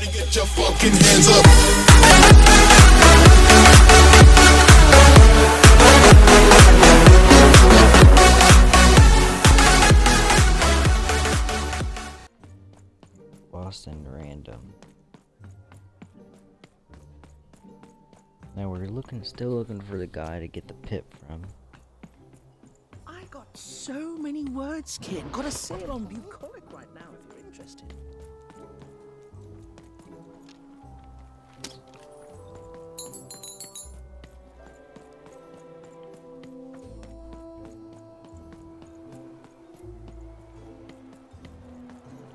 Everybody get your fucking hands up. Boston Random. Now we're still looking for the guy to get the pip from. I got so many words, kid. Got a sale on bucolic right now if you're interested.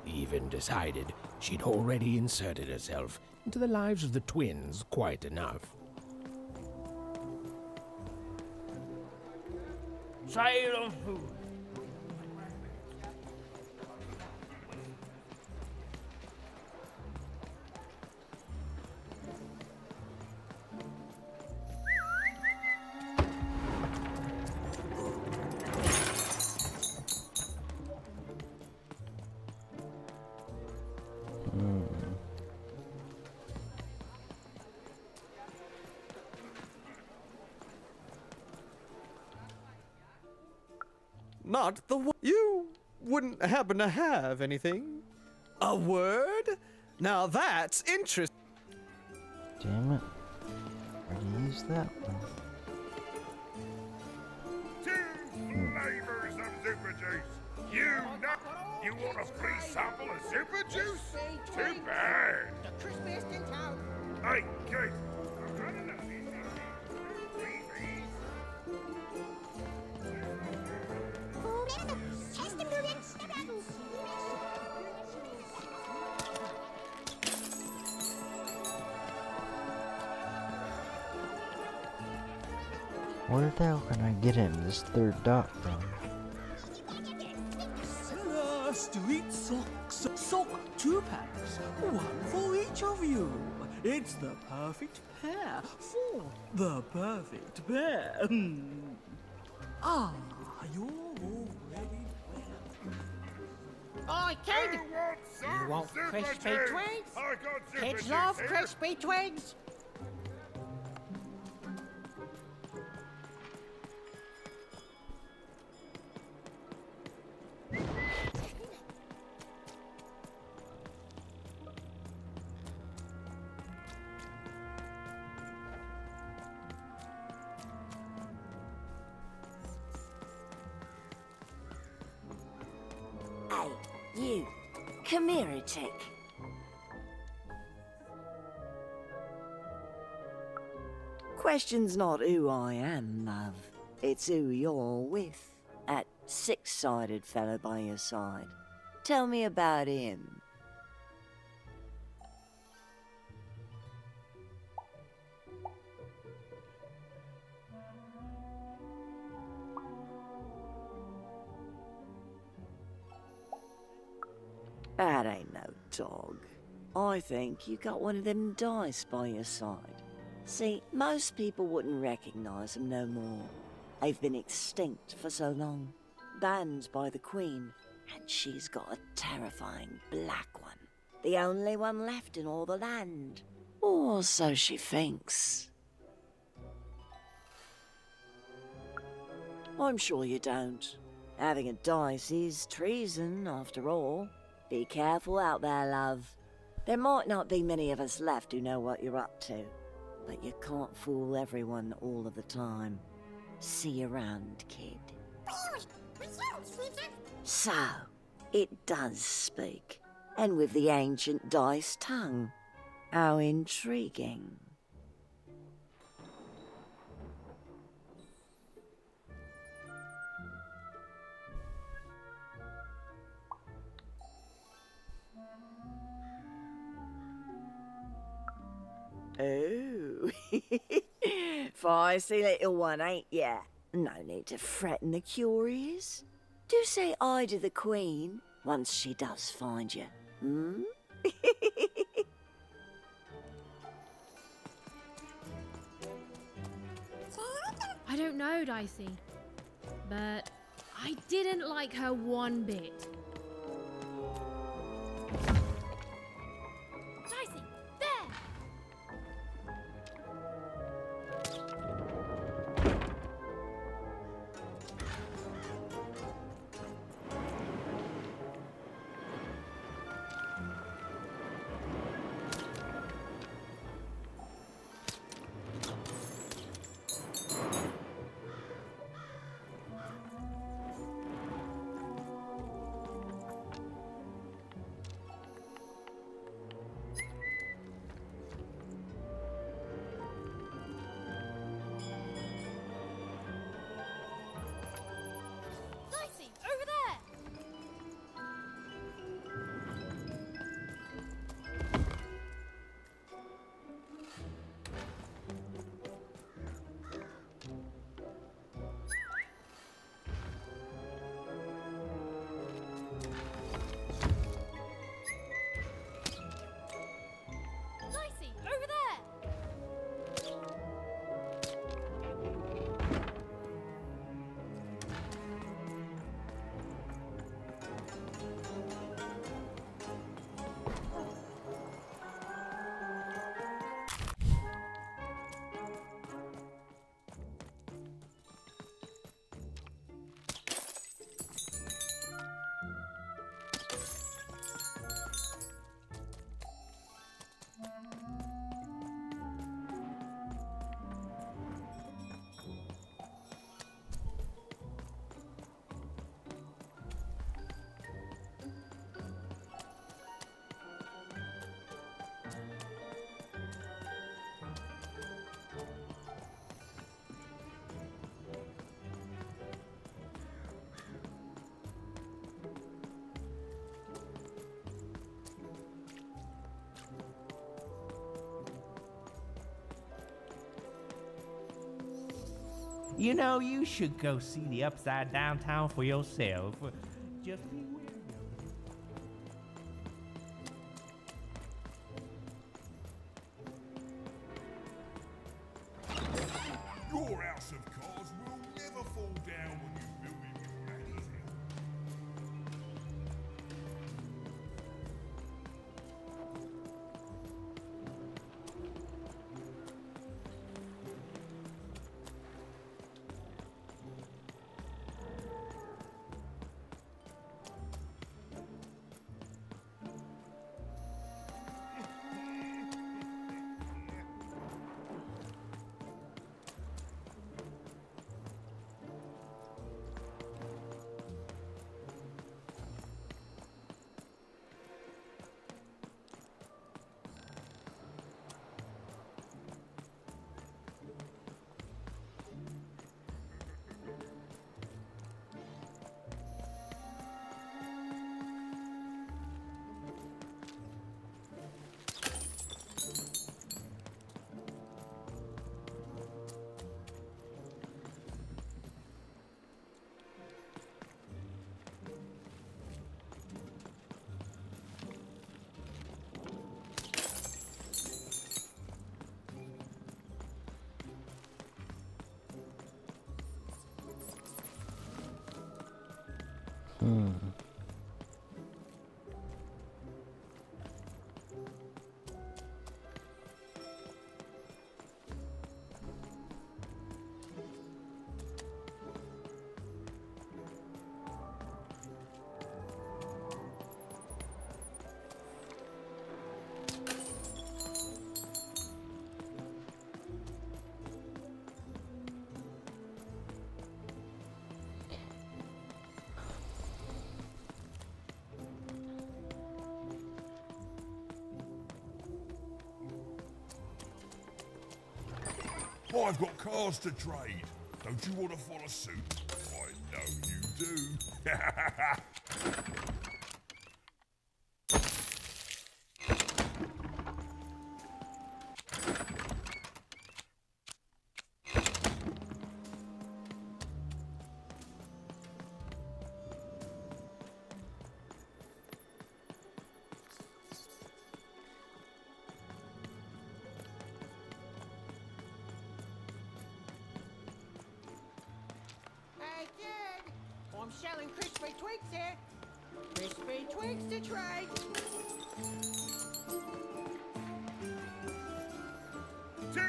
Even decided she'd already inserted herself into the lives of the twins quite enough. Sale on food. Not the you wouldn't happen to have anything? A word? Now that's interesting. Damn it. Already used that one. 2 flavors of super juice. You want a free sample of super juice? Too bad. The crispiest in town. Hey, kid. Where the hell can I get him this third dot from? Street socks. Sock 2 packs. 1 for each of you. It's the perfect pair for the perfect pair. Ah, you're all ready. Oi, kid! You want crispy twigs? Kids love crispy twigs. Hey, you. Come here a tick. Question's not who I am, love. It's who you're with. That six-sided fellow by your side. Tell me about him. That ain't no dog. I think you got one of them dice by your side. See, most people wouldn't recognize them no more. They've been extinct for so long. Banned by the Queen, and she's got a terrifying black one. The only one left in all the land. Or so she thinks. I'm sure you don't. Having a dice is treason, after all. Be careful out there, love. There might not be many of us left who know what you're up to, but you can't fool everyone all of the time. See you around, kid. So, it does speak, and with the ancient dice tongue. How intriguing. Oh, feisty little one, ain't ya? No need to threaten the curious. Do say aye to the Queen once she does find you, hmm? I don't know, Dicey, but I didn't like her one bit. Dicey! You know, you should go see the Upside Downtown for yourself. Just beware. Your house of cards will never fall down when you build it with Granny's help. I've got cars to trade. Don't you want to follow suit? I know you do. I'm selling crispy twigs here. Crispy twigs to trade. Two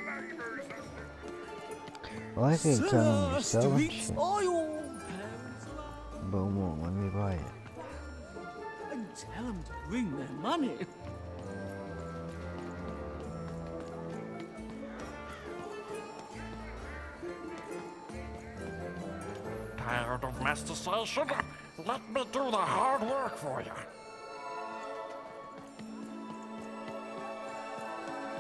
flavors of Well, I could tell him to sell and Streets shit, are your parents' love. but won't let me buy it. And tell them to bring their money. Tired of mastication? Let me do the hard work for you.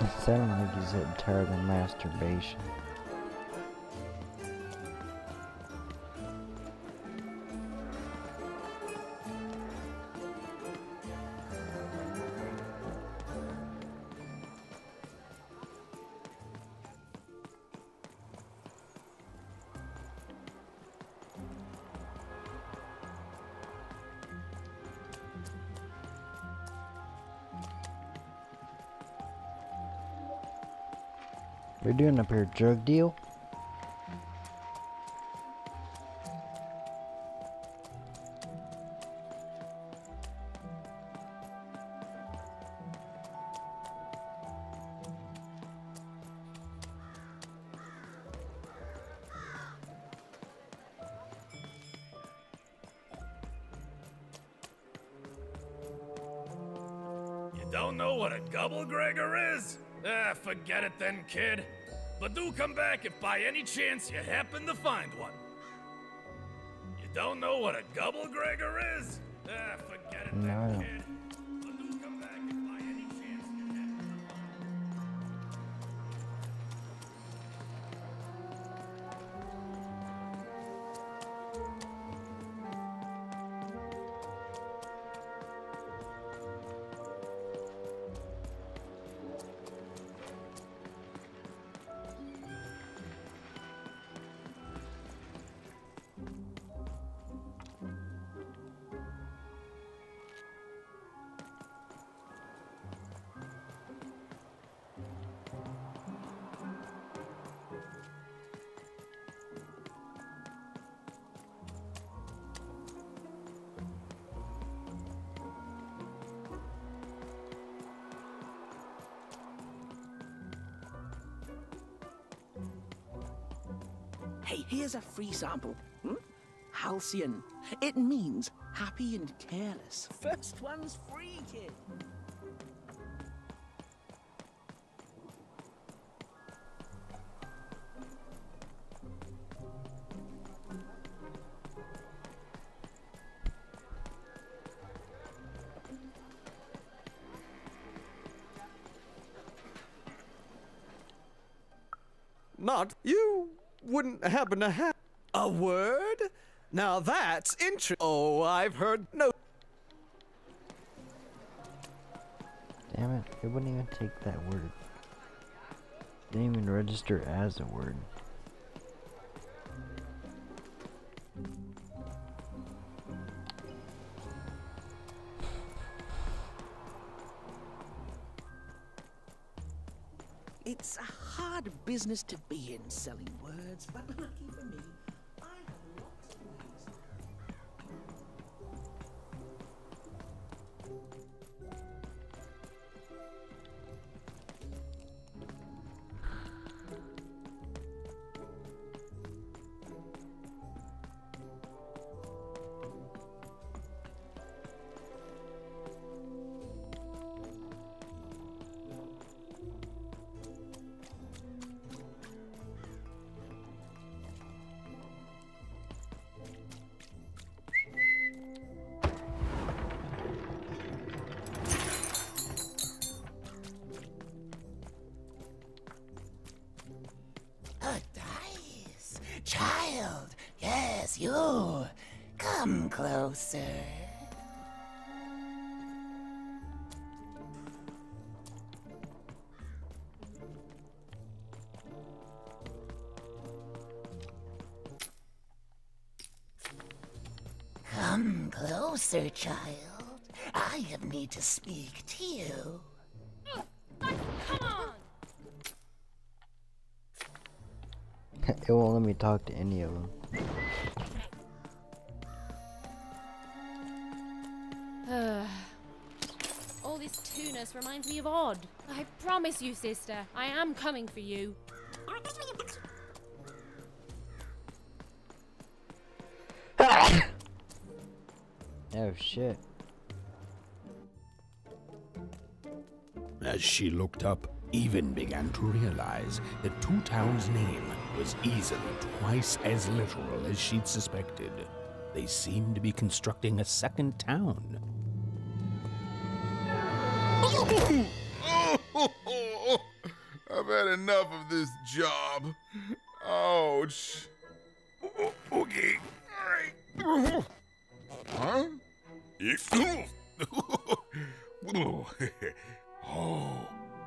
It sounded like he's getting tired of masturbation. We're doing up here, drug deal? You don't know what a Gubblegregor is? Ah, forget it then, kid. But do come back if by any chance you happen to find one. You don't know what a Gubblegregor is? Ah, forget it then, kid. But do come back if by any chance you happen to find one. Hey, here's a free sample. Halcyon. It means happy and careless. First one's free, kid. Not you wouldn't happen to have a word? Now that's interesting. Oh, I've heard no. Damn it, it wouldn't even take that word. It didn't even register as a word. It's a hard business to be in, selling words, but lucky for me, I have lots of ways. Child, yes, you. Come closer. Come closer, child. I have need to speak to you. Come on! It won't let me talk to any of them. All this tunus reminds me of Odd. I promise you, sister, I am coming for you. Oh shit. As she looked up, Even began to realize that Two Town's name was easily twice as literal as she'd suspected. They seemed to be constructing a second town. I've had enough of this job. Ouch. Okay. All right. Huh? Oh,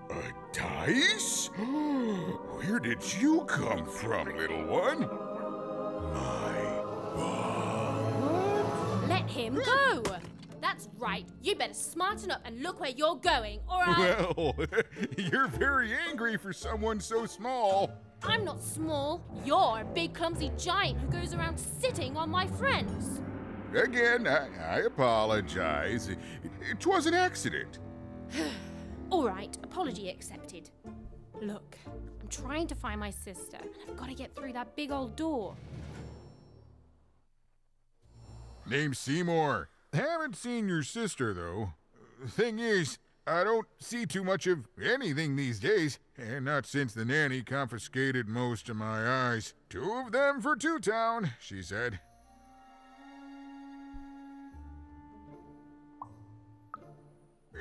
a dice? Where did you come from, little one? Let him go! That's right. You better smarten up and look where you're going, or I... Well, you're very angry for someone so small. I'm not small. You're a big, clumsy giant who goes around sitting on my friends. Again, I apologize. It was an accident. All right, apology accepted. Look, I'm trying to find my sister, and I've got to get through that big old door. Name's Seymour. Haven't seen your sister, though. Thing is, I don't see too much of anything these days, and not since the nanny confiscated most of my eyes. 2 of them for Two Town, she said.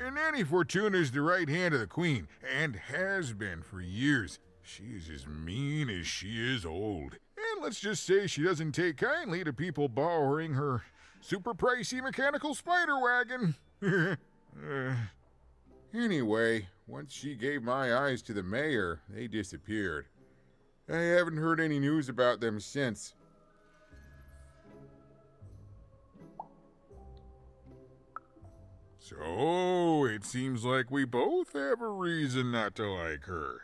And Nanny Fortuna's the right hand of the Queen, and has been for years. She's as mean as she is old. And let's just say she doesn't take kindly to people borrowing her super pricey mechanical spider wagon. Anyway, once she gave my eyes to the mayor, they disappeared. I haven't heard any news about them since. So, it seems like we both have a reason not to like her.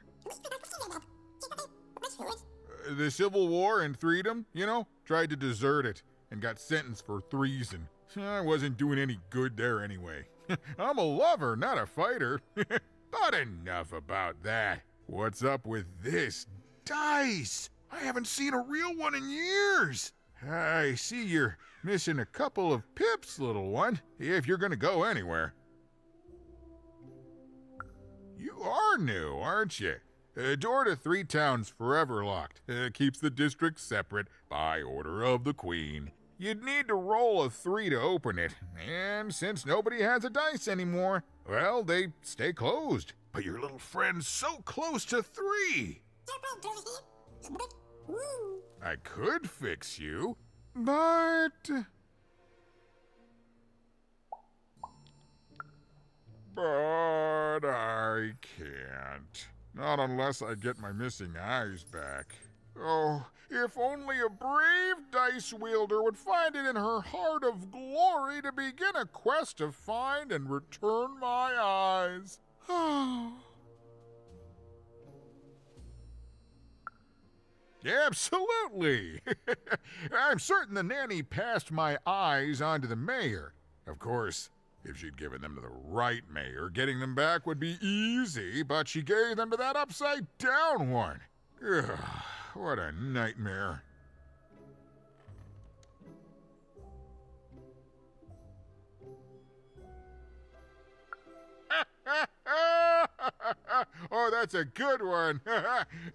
The Civil War and freedom, you know, tried to desert it and got sentenced for treason. I wasn't doing any good there anyway. I'm a lover, not a fighter. But enough about that. What's up with this? Dice! I haven't seen a real one in years. I see you're missing a couple of pips, little one, if you're gonna go anywhere. You are new, aren't you? Door to Three Towns forever locked. Keeps the district separate by order of the Queen. You'd need to roll a 3 to open it, and since nobody has a dice anymore, well, they stay closed. But your little friend's so close to 3. I could fix you, but I can't. Not unless I get my missing eyes back. Oh, if only a brave dice wielder would find it in her heart of glory to begin a quest to find and return my eyes. Absolutely. I'm certain the nanny passed my eyes on to the mayor. Of course, if she'd given them to the right mayor, getting them back would be easy, but she gave them to that upside-down one. Ugh, what a nightmare. Oh, that's a good one.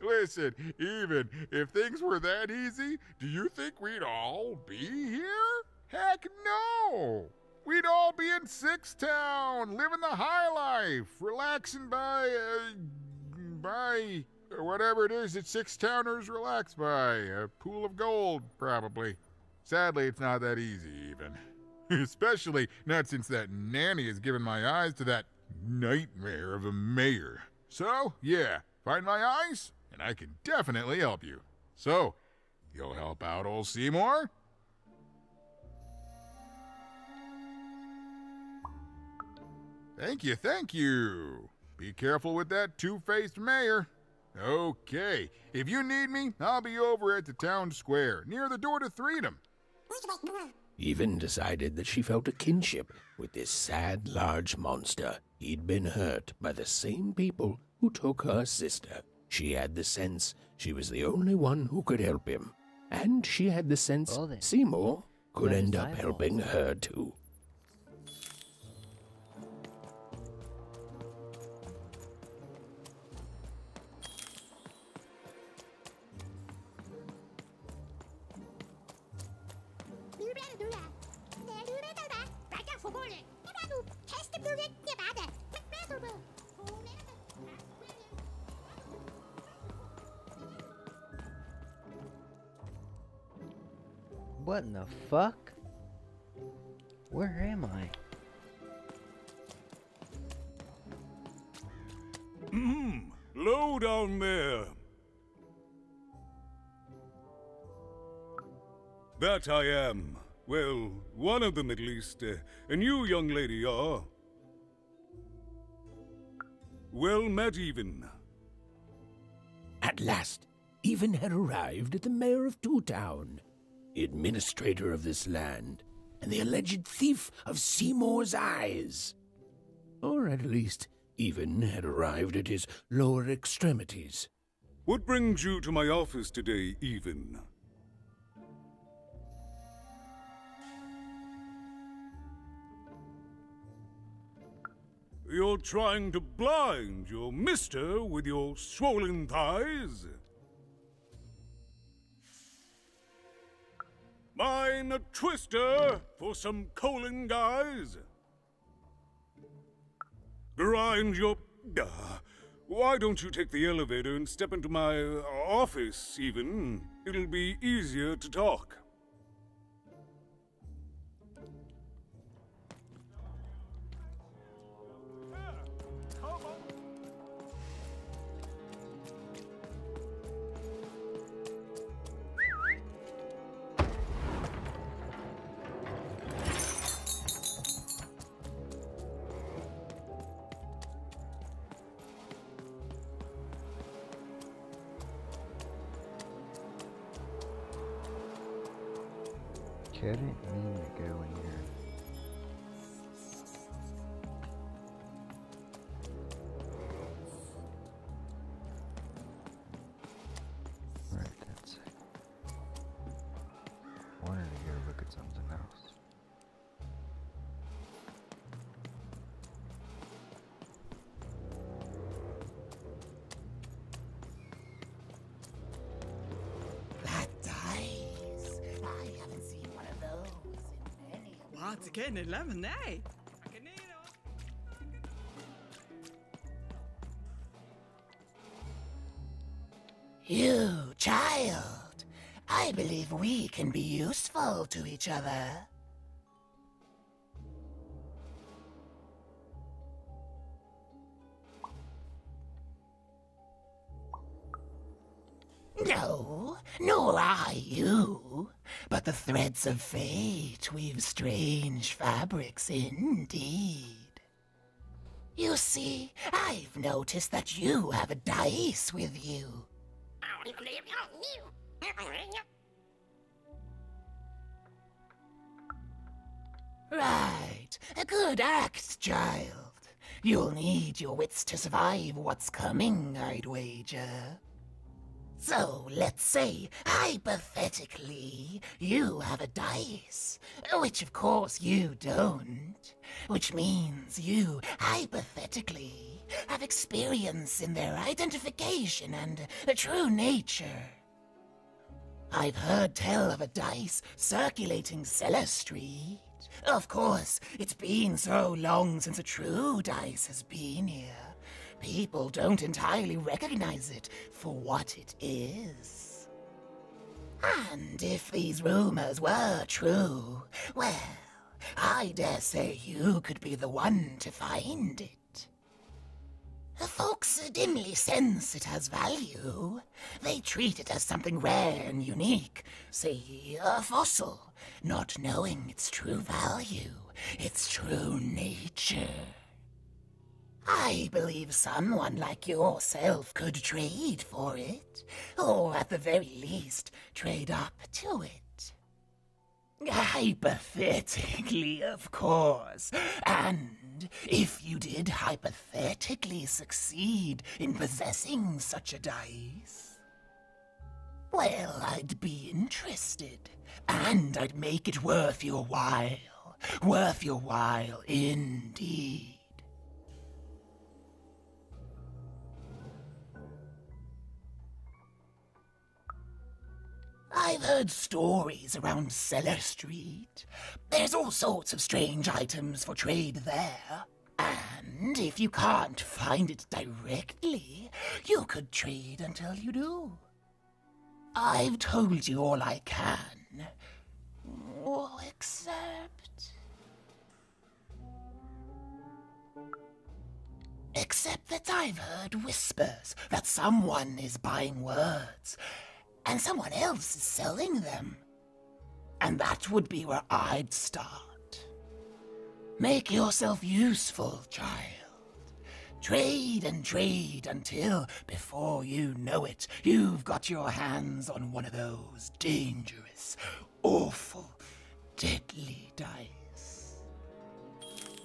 Listen, even if things were that easy, do you think we'd all be here? Heck no! We'd all be in Six Town, living the high life, relaxing by whatever it is that Six Towners relax by. A pool of gold, probably. Sadly, it's not that easy, even. Especially not since that nanny has given my eyes to that nightmare of a mayor. So, yeah, find my eyes, and I can definitely help you. So, you'll help out old Seymour? Thank you, thank you. Be careful with that two-faced mayor. Okay, if you need me, I'll be over at the town square, near the Door to Freedom. Even decided that she felt a kinship with this sad, large monster. He'd been hurt by the same people who took her sister. She had the sense she was the only one who could help him. And she had the sense Seymour could end up helping her too. What in the fuck? Where am I? Low down there. That I am. Well, one of them at least. And you, young lady, are? Well met, Even. At last, Even had arrived at the mayor of Two Town, the administrator of this land, and the alleged thief of Seymour's eyes. Or at least, Even had arrived at his lower extremities. What brings you to my office today, Even? You're trying to blind your mister with your swollen thighs? Mine a twister for some colon guys? Grind your... why don't you take the elevator and step into my office, Even? It'll be easier to talk. Couldn't mean to go in here. Right, that's it's getting 11, eh? You, child. I believe we can be useful to each other. No, nor I you, but the threads of fate weave strange fabrics indeed. You see, I've noticed that you have a dice with you. Right, a good act, child. You'll need your wits to survive what's coming, I'd wager. So, let's say, hypothetically, you have a dice, which of course you don't, which means you, hypothetically, have experience in their identification and true nature. I've heard tell of a dice circulating Cellar Street. Of course, it's been so long since a true dice has been here. People don't entirely recognize it for what it is. And if these rumors were true, well, I dare say you could be the one to find it. Folks dimly sense it has value. They treat it as something rare and unique, say a fossil, not knowing its true value, its true nature. I believe someone like yourself could trade for it, or at the very least, trade up to it. Hypothetically, of course, and if you did hypothetically succeed in possessing such a dice, well, I'd be interested, and I'd make it worth your while indeed. I've heard stories around Cellar Street. There's all sorts of strange items for trade there. And if you can't find it directly, you could trade until you do. I've told you all I can. Except that I've heard whispers that someone is buying words, and someone else is selling them. And that would be where I'd start. Make yourself useful, child. Trade and trade until, before you know it, you've got your hands on one of those dangerous, awful, deadly dice.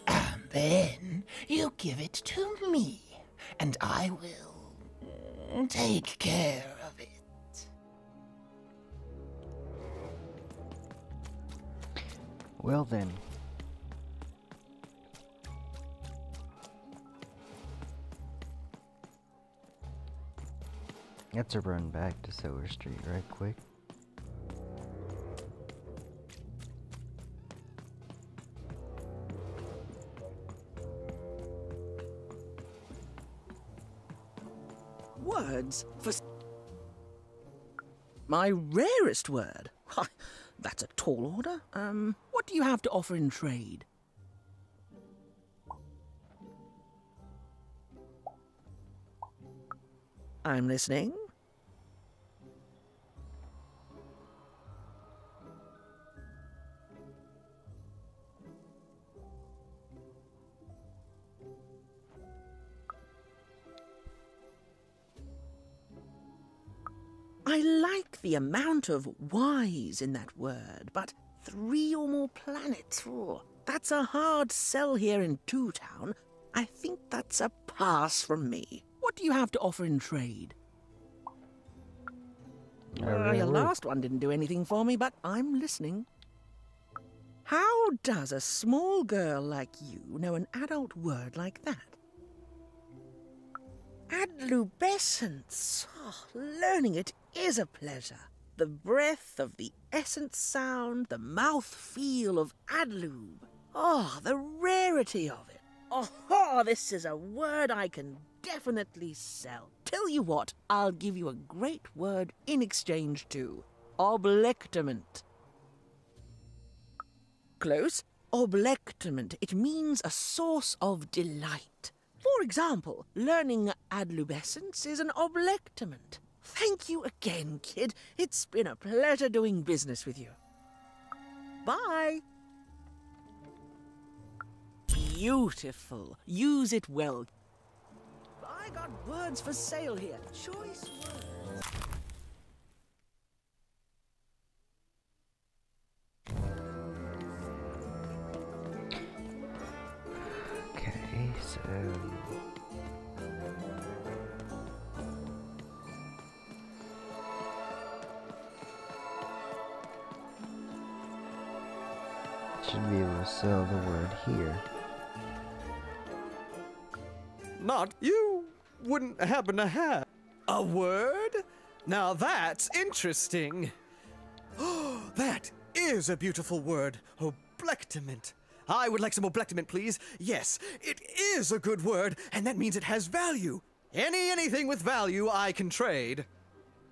And then you give it to me, and I will take care of it. Well then. Let's run back to Cellar Street right quick. Words for... My rarest word? Why, that's a tall order. What do you have to offer in trade? I'm listening. I like the amount of Y's in that word, but 3 or more planets, that's a hard sell here in Two Town. I think that's a pass from me. What do you have to offer in trade? Your last one didn't do anything for me, but I'm listening. How does a small girl like you know an adult word like that? Adolescence. Oh, learning it is a pleasure. The breath of the essence sound, the mouth feel of Adlube. Oh, the rarity of it. Oh, this is a word I can definitely sell. Tell you what, I'll give you a great word in exchange too. Oblectament. Close. Oblectament. It means a source of delight. For example, learning adlubescence is an oblectament. Thank you again, kid. It's been a pleasure doing business with you. Bye. Beautiful. Use it well. I got words for sale here. Choice words. Okay, so should be able to sell the word here. Not you wouldn't happen to have a word? Now that's interesting. Oh, that is a beautiful word. Oblectament. I would like some oblectament, please. Yes, it is a good word, and that means it has value. Anything with value I can trade.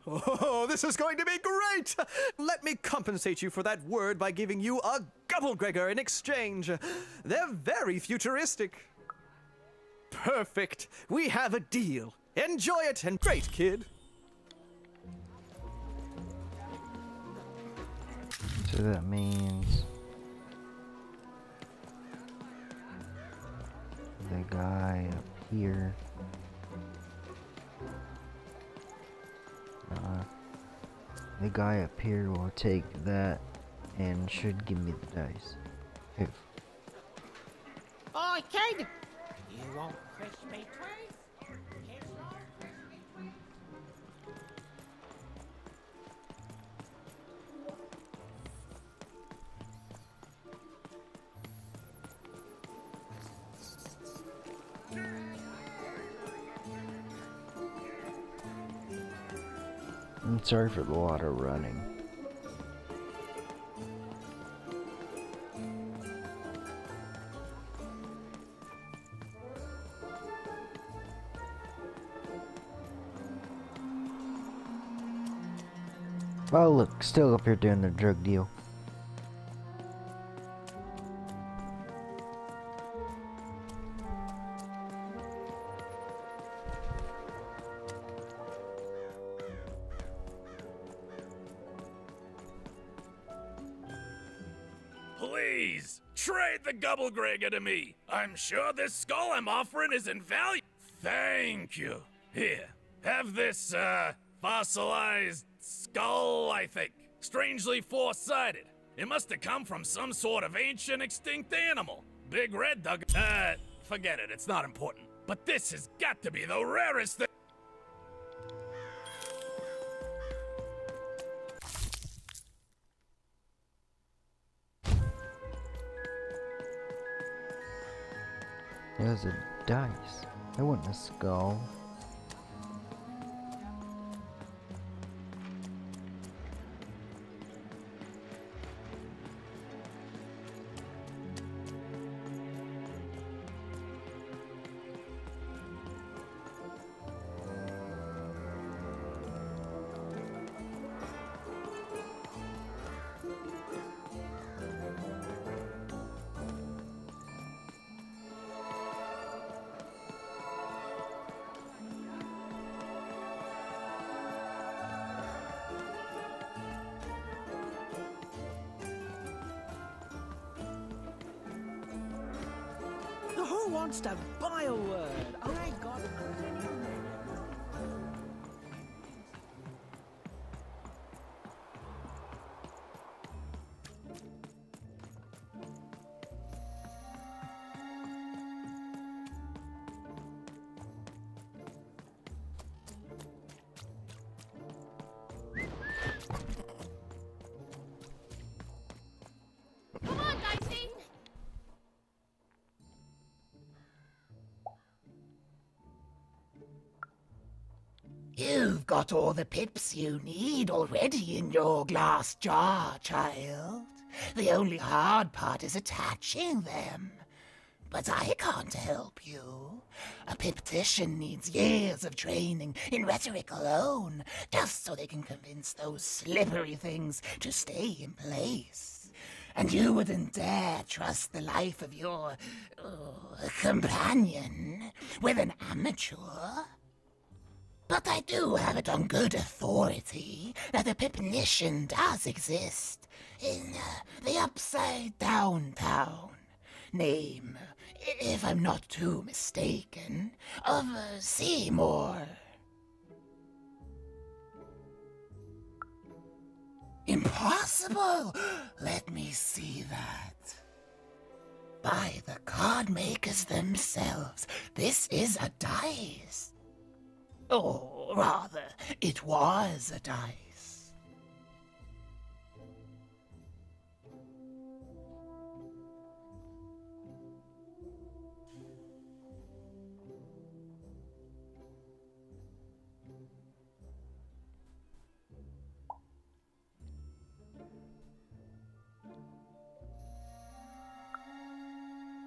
Oh, this is going to be great! Let me compensate you for that word by giving you a Gubblegregor in exchange. They're very futuristic. Perfect. We have a deal. Enjoy it, and great, kid. So that means the guy up here. The guy up here will take that and should give me the dice. If Oi, kid! You want crispy twigs? I'm sorry for the lot of running. Oh look, still up here doing the drug deal. Please, trade the Gubblegregor to me. I'm sure this skull I'm offering is invaluable. Thank you. Here, have this, fossilized skull, I think. Strangely four-sided. It must have come from some sort of ancient extinct animal. Big Red dug. Forget it, it's not important. But this has got to be the rarest thing. It was a dice. It wasn't a skull. Who wants to buy a word? I got plenty. Come on, Dicey! You've got all the pips you need already in your glass jar, child. The only hard part is attaching them. But I can't help you. A piptician needs years of training in rhetoric alone, just so they can convince those slippery things to stay in place. And you wouldn't dare trust the life of your companion with an amateur. But I do have it on good authority that a pipnician does exist in the Upside Down town. Name, if I'm not too mistaken, of Seymour. Impossible! Let me see that. By the card makers themselves, this is a dice. Or rather, it was a dice.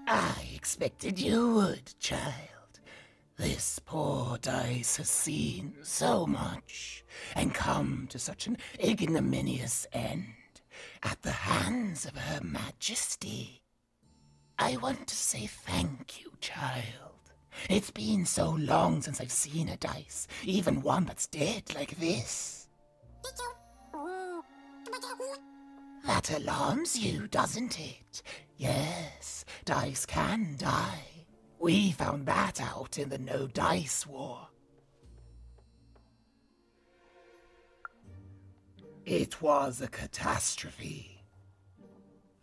I expected you would, child. This poor dice has seen so much and come to such an ignominious end at the hands of Her Majesty. I want to say thank you, child. It's been so long since I've seen a dice, even one that's dead like this. That alarms you, doesn't it? Yes, dice can die. We found that out in the No Dice War. It was a catastrophe.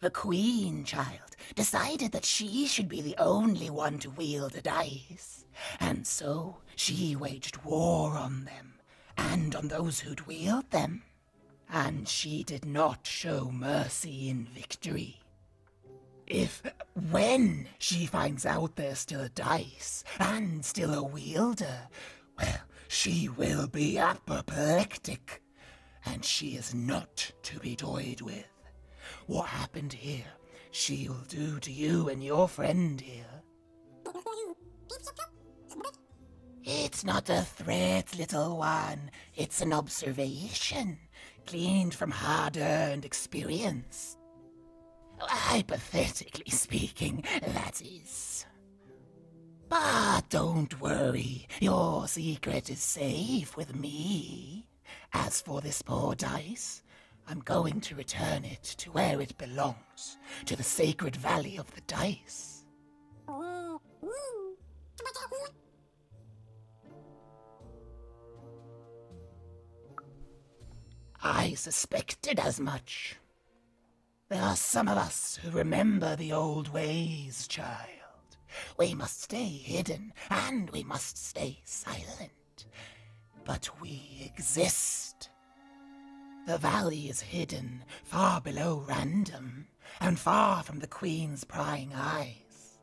The Queen, child, decided that she should be the only one to wield a dice, and so she waged war on them, and on those who'd wield them. And she did not show mercy in victory. When she finds out there's still a dice, and still a wielder, well, she will be apoplectic, and she is not to be toyed with. What happened here, she'll do to you and your friend here. It's not a threat, little one. It's an observation, gleaned from hard-earned experience. Hypothetically speaking, that is. But don't worry, your secret is safe with me. As for this poor dice, I'm going to return it to where it belongs, to the sacred valley of the dice. I suspected as much. There are some of us who remember the old ways, child. We must stay hidden, and we must stay silent. But we exist. The valley is hidden, far below random, and far from the Queen's prying eyes.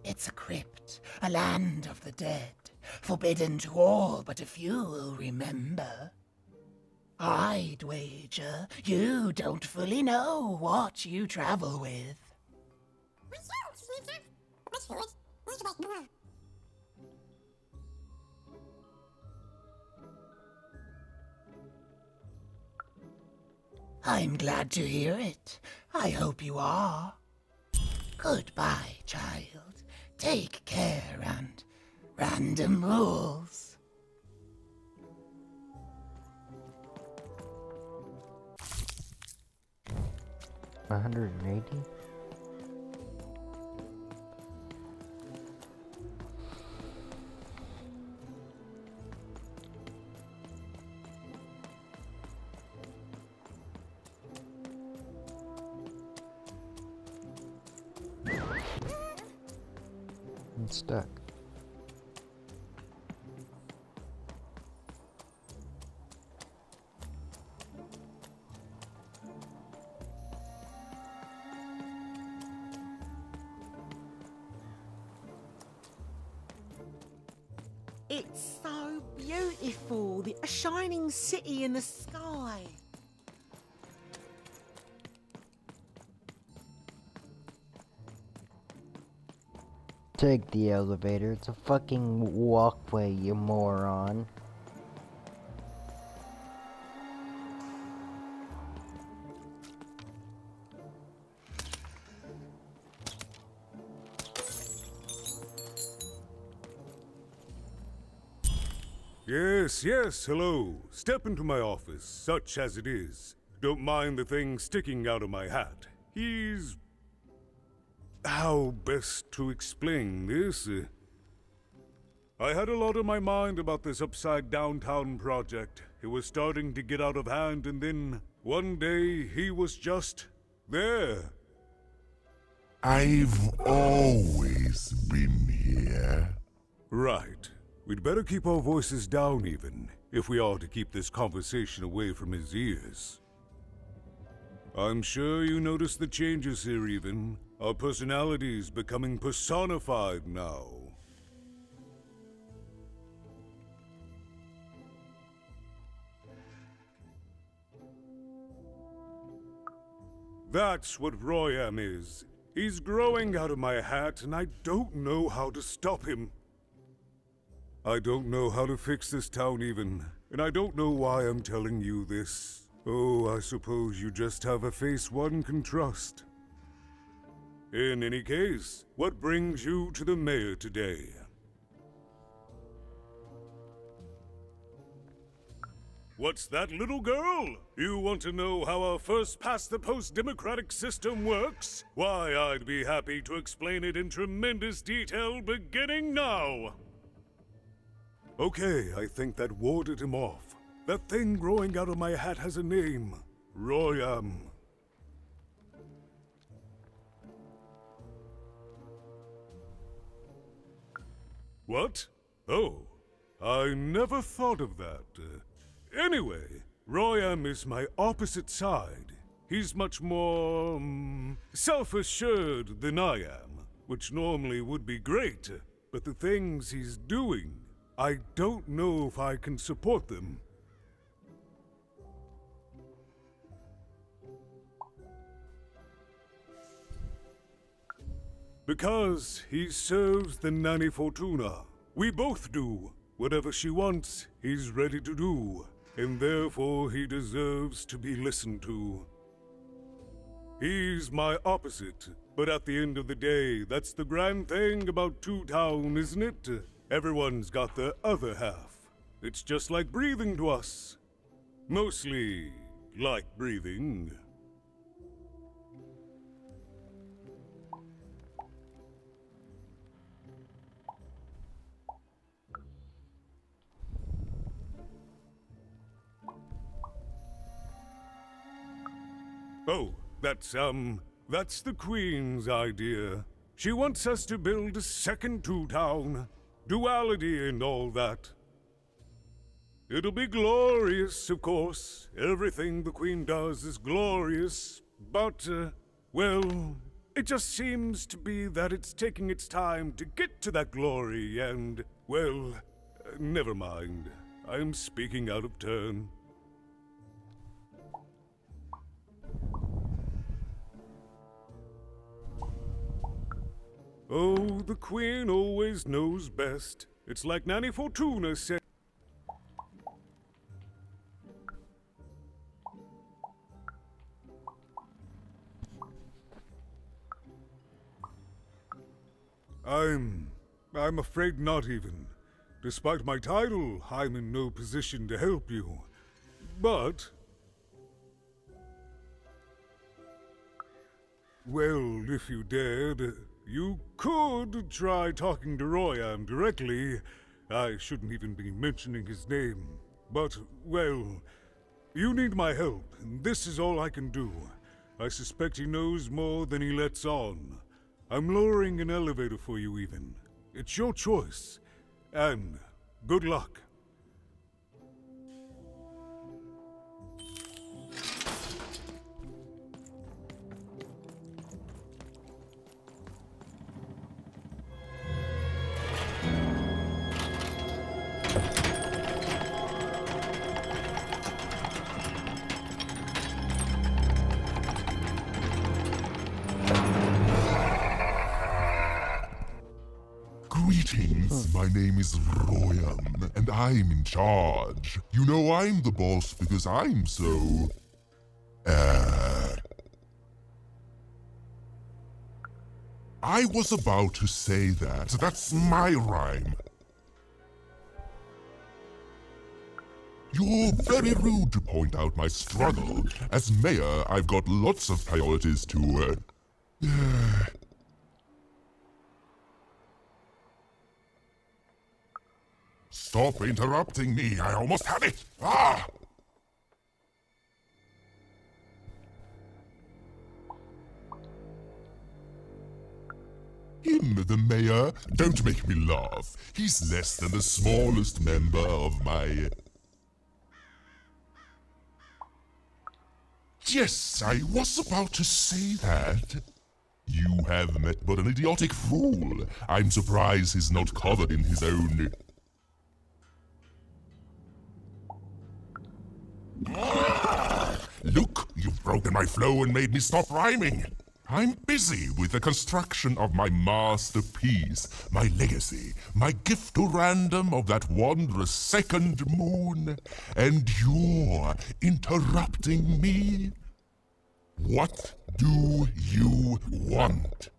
It's a crypt, a land of the dead, forbidden to all but a few will remember. I'd wager you don't fully know what you travel with. I'm glad to hear it. I hope you are. Goodbye, child. Take care and random rules. 180? I'm stuck. It's so beautiful. A shining city in the sky. Take the elevator. It's a fucking walkway, you moron. Yes, hello. Step into my office, such as it is. Don't mind the thing sticking out of my hat. He's... How best to explain this? I had a lot on my mind about this Upside Downtown project. It was starting to get out of hand, and then one day he was just there. I've always been here. Right. We'd better keep our voices down even, if we are to keep this conversation away from his ears. I'm sure you noticed the changes here even. Our personalities becoming personified now. That's what Royam is. He's growing out of my hat, and I don't know how to stop him. I don't know how to fix this town even, and I don't know why I'm telling you this. Oh, I suppose you just have a face one can trust. In any case, what brings you to the mayor today? What's that, little girl? You want to know how our first-past-the-post democratic system works? Why, I'd be happy to explain it in tremendous detail beginning now. Okay, I think that warded him off. That thing growing out of my hat has a name. Royam. What? Oh, I never thought of that. Anyway, Royam is my opposite side. He's much more, self-assured than I am, which normally would be great, but the things he's doing, I don't know if I can support them. Because he serves the Nanny Fortuna. We both do. Whatever she wants, he's ready to do. And therefore he deserves to be listened to. He's my opposite, but at the end of the day, that's the grand thing about Two Town, isn't it? Everyone's got their other half. It's just like breathing to us. Mostly like breathing. Oh, that's the Queen's idea. She wants us to build a second Two Town. Duality and all that. It'll be glorious, of course. Everything the Queen does is glorious. But, well, it just seems to be that it's taking its time to get to that glory and, well, never mind. I'm speaking out of turn. Oh, the Queen always knows best. It's like Nanny Fortuna said. I'm afraid not even. Despite my title, I'm in no position to help you. But... well, if you dared, you could try talking to Royam directly. I shouldn't even be mentioning his name. But, well, you need my help, and this is all I can do. I suspect he knows more than he lets on. I'm lowering an elevator for you even. It's your choice. And good luck. name is Royan, and I'm in charge. You know I'm the boss because I'm so... I was about to say that. That's my rhyme. You're very rude to point out my struggle. As mayor, I've got lots of priorities to... Stop interrupting me. I almost had it. Ah! Him, the mayor? Don't make me laugh. He's less than the smallest member of my... Yes, I was about to say that. You have met but an idiotic fool. I'm surprised he's not covered in his own... Look, you've broken my flow and made me stop rhyming. I'm busy with the construction of my masterpiece, my legacy, my gift to random of that wondrous second moon, and you're interrupting me? What do you want?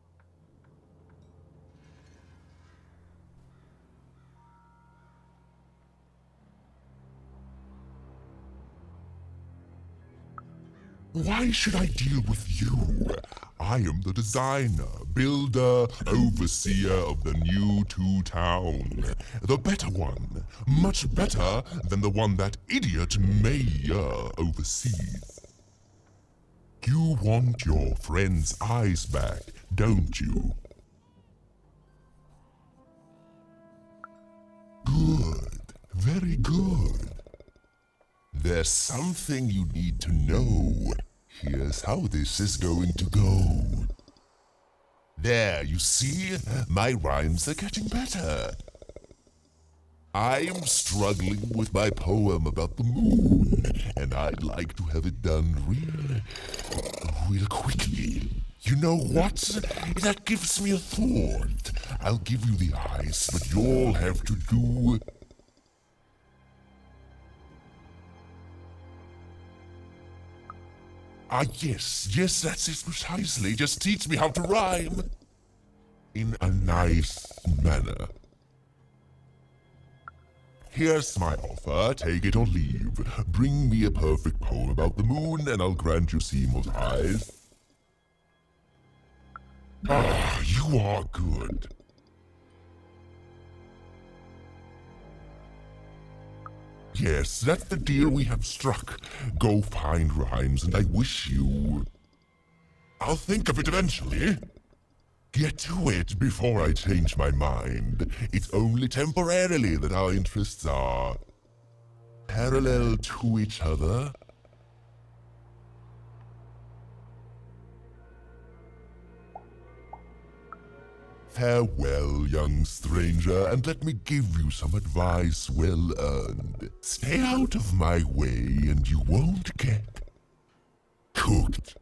Why should I deal with you? I am the designer, builder, overseer of the new Two-Town. The better one. Much better than the one that idiot mayor oversees. You want your friend's eyes back, don't you? Good. Very good. There's something you need to know. Here's how this is going to go. There, you see? My rhymes are getting better. I'm struggling with my poem about the moon, and I'd like to have it done real quickly. You know what? That gives me a thought. I'll give you the eyes, but you'll have to do... Ah, yes, that's it precisely. Just teach me how to rhyme. In a nice manner. Here's my offer, take it or leave. Bring me a perfect poem about the moon, and I'll grant you Seymour's eyes. Ah, you are good. Yes, that's the deal we have struck. Go find rhymes, and I wish you... I'll think of it eventually. Get to it before I change my mind. It's only temporarily that our interests are... parallel to each other. Farewell, young stranger, and let me give you some advice well earned. Stay out of my way and you won't get cooked.